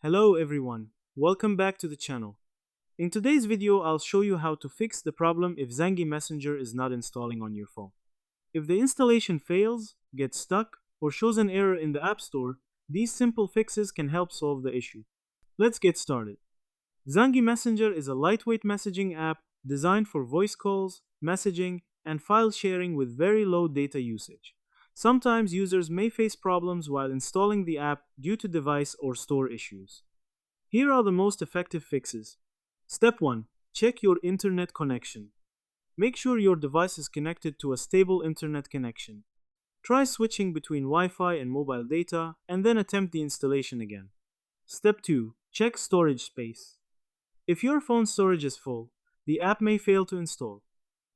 Hello everyone, welcome back to the channel. In today's video, I'll show you how to fix the problem if Zangi Messenger is not installing on your phone. If the installation fails, gets stuck, or shows an error in the App Store, these simple fixes can help solve the issue. Let's get started. Zangi Messenger is a lightweight messaging app designed for voice calls, messaging, and file sharing with very low data usage. Sometimes users may face problems while installing the app due to device or store issues. Here are the most effective fixes. Step 1. Check your internet connection. Make sure your device is connected to a stable internet connection. Try switching between Wi-Fi and mobile data and then attempt the installation again. Step 2. Check storage space. If your phone storage is full, the app may fail to install.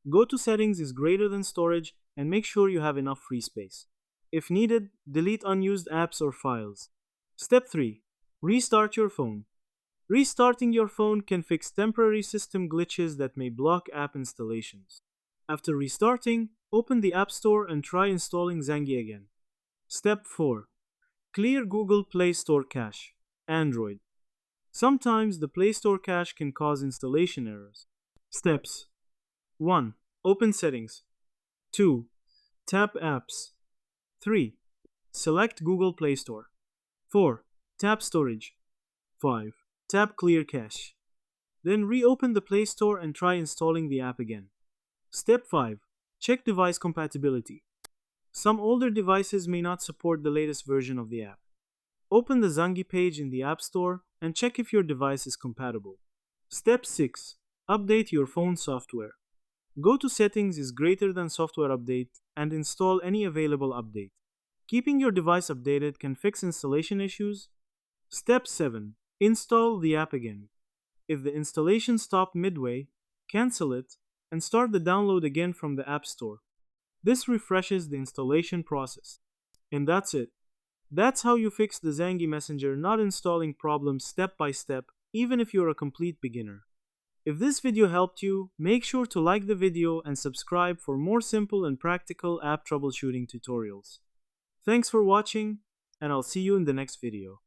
Go to Settings is greater than Storage and make sure you have enough free space. If needed, delete unused apps or files. Step 3. Restart your phone. Restarting your phone can fix temporary system glitches that may block app installations. After restarting, open the App Store and try installing Zangi again. Step 4. Clear Google Play Store cache. Android. Sometimes the Play Store cache can cause installation errors. Steps 1. Open Settings. 2. Tap Apps. 3. Select Google Play Store. 4. Tap Storage. 5. Tap Clear Cache. Then reopen the Play Store and try installing the app again. Step 5. Check device compatibility. Some older devices may not support the latest version of the app. Open the Zangi page in the App Store and check if your device is compatible. Step 6. Update your phone software. Go to Settings is greater than Software Update and install any available update. Keeping your device updated can fix installation issues. Step 7. Install the app again. If the installation stopped midway, cancel it and start the download again from the App Store. This refreshes the installation process. And that's it. That's how you fix the Zangi Messenger not installing problem step by step, even if you're a complete beginner. If this video helped you, make sure to like the video and subscribe for more simple and practical app troubleshooting tutorials. Thanks for watching, and I'll see you in the next video.